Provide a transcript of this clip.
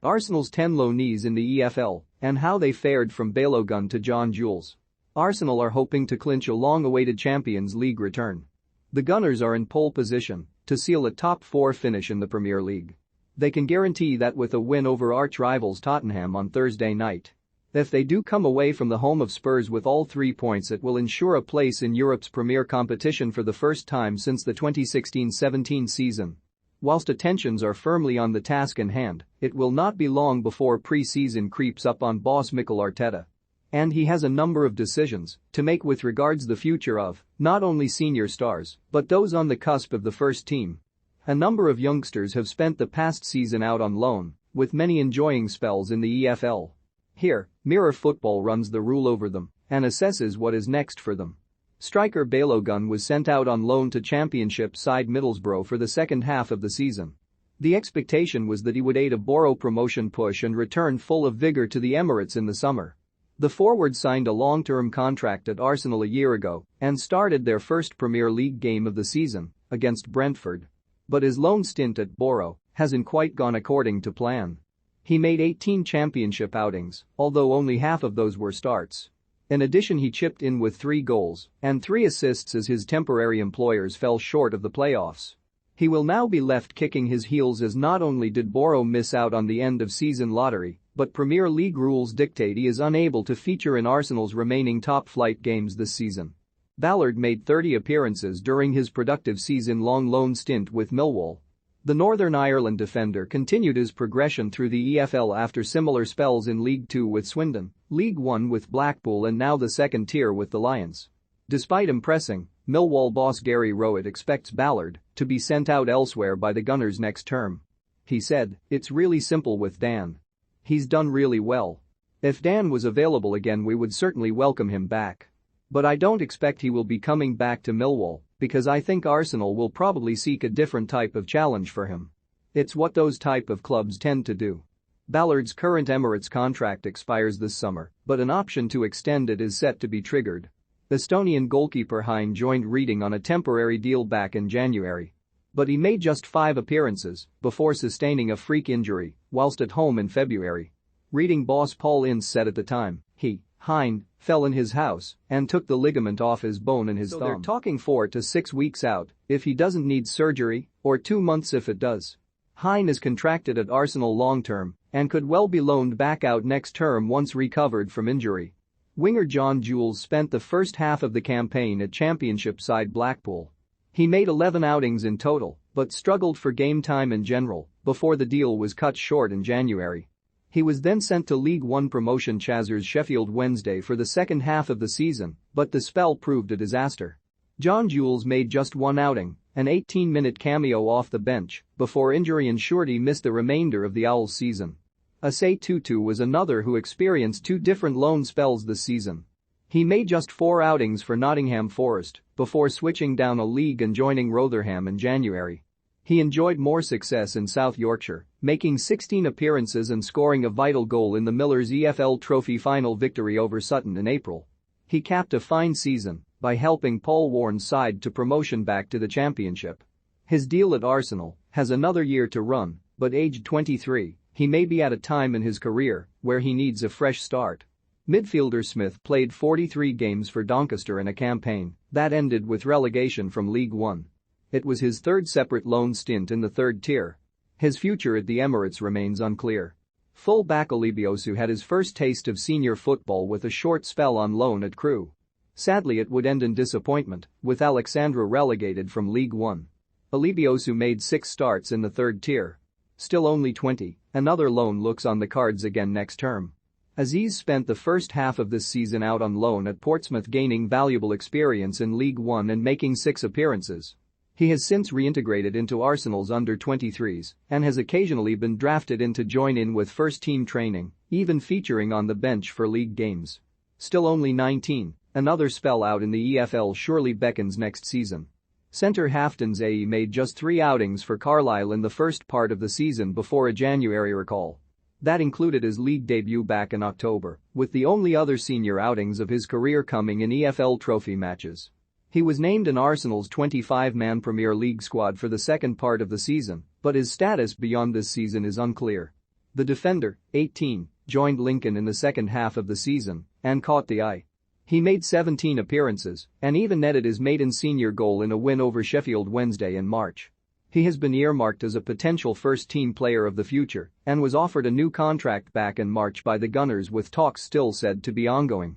Arsenal's 10 loanees in the EFL and how they fared from Balogun to John-Jules. Arsenal are hoping to clinch a long-awaited Champions League return. The Gunners are in pole position to seal a top-4 finish in the Premier League. They can guarantee that with a win over arch-rivals Tottenham on Thursday night. If they do come away from the home of Spurs with all 3 points, it will ensure a place in Europe's premier competition for the first time since the 2016-17 season. Whilst attentions are firmly on the task in hand, it will not be long before pre-season creeps up on boss Mikel Arteta. And he has a number of decisions to make with regards the future of not only senior stars but those on the cusp of the first team. A number of youngsters have spent the past season out on loan, with many enjoying spells in the EFL. Here, Mirror Football runs the rule over them and assesses what is next for them. Striker Balogun was sent out on loan to Championship side Middlesbrough for the second half of the season. The expectation was that he would aid a Borough promotion push and return full of vigour to the Emirates in the summer. The forward signed a long-term contract at Arsenal a year ago and started their first Premier League game of the season against Brentford. But his loan stint at Borough hasn't quite gone according to plan. He made 18 Championship outings, although only half of those were starts. In addition, he chipped in with 3 goals and 3 assists as his temporary employers fell short of the playoffs. He will now be left kicking his heels, as not only did Borough miss out on the end-of-season lottery, but Premier League rules dictate he is unable to feature in Arsenal's remaining top-flight games this season. Ballard made 30 appearances during his productive season-long loan stint with Millwall. The Northern Ireland defender continued his progression through the EFL after similar spells in League 2 with Swindon, League 1 with Blackpool and now the second tier with the Lions. Despite impressing, Millwall boss Gary Rowett expects Ballard to be sent out elsewhere by the Gunners next term. He said, "It's really simple with Dan. He's done really well. If Dan was available again, we would certainly welcome him back. But I don't expect he will be coming back to Millwall, because I think Arsenal will probably seek a different type of challenge for him. It's what those type of clubs tend to do." Ballard's current Emirates contract expires this summer, but an option to extend it is set to be triggered. Estonian goalkeeper Hein joined Reading on a temporary deal back in January. But he made just 5 appearances before sustaining a freak injury whilst at home in February. Reading boss Paul Ince said at the time, Hein, fell in his house and took the ligament off his bone in his thumb. They're talking 4 to 6 weeks out if he doesn't need surgery, or 2 months if it does. Hein is contracted at Arsenal long-term and could well be loaned back out next term once recovered from injury. Winger John-Jules spent the first half of the campaign at Championship side Blackpool. He made 11 outings in total but struggled for game time in general before the deal was cut short in January. He was then sent to League 1 promotion Chasers Sheffield Wednesday for the second half of the season, but the spell proved a disaster. John-Jules made just 1 outing, an 18-minute cameo off the bench, before injury ensured he missed the remainder of the Owls' season. Asai Tutu was another who experienced 2 different loan spells this season. He made just 4 outings for Nottingham Forest before switching down a league and joining Rotherham in January. He enjoyed more success in South Yorkshire, making 16 appearances and scoring a vital goal in the Millers EFL Trophy final victory over Sutton in April. He capped a fine season by helping Paul Warne's side to promotion back to the Championship. His deal at Arsenal has another year to run, but aged 23, he may be at a time in his career where he needs a fresh start. Midfielder Smith played 43 games for Doncaster in a campaign that ended with relegation from League 1. It was his 3rd separate loan stint in the 3rd tier. His future at the Emirates remains unclear. Full-back Olibiosu had his first taste of senior football with a short spell on loan at Crewe. Sadly, it would end in disappointment, with Alexandra relegated from League 1. Olibiosu made 6 starts in the 3rd tier. Still only 20, another loan looks on the cards again next term. Aziz spent the first half of this season out on loan at Portsmouth, gaining valuable experience in League 1 and making 6 appearances. He has since reintegrated into Arsenal's under-23s and has occasionally been drafted in to join in with first-team training, even featuring on the bench for league games. Still only 19, another spell out in the EFL surely beckons next season. Centre Hafton Zayi made just 3 outings for Carlisle in the first part of the season before a January recall. That included his league debut back in October, with the only other senior outings of his career coming in EFL trophy matches. He was named in Arsenal's 25-man Premier League squad for the second part of the season, but his status beyond this season is unclear. The defender, 18, joined Lincoln in the second half of the season and caught the eye. He made 17 appearances and even netted his maiden senior goal in a win over Sheffield Wednesday in March. He has been earmarked as a potential first-team player of the future and was offered a new contract back in March by the Gunners, with talks still said to be ongoing.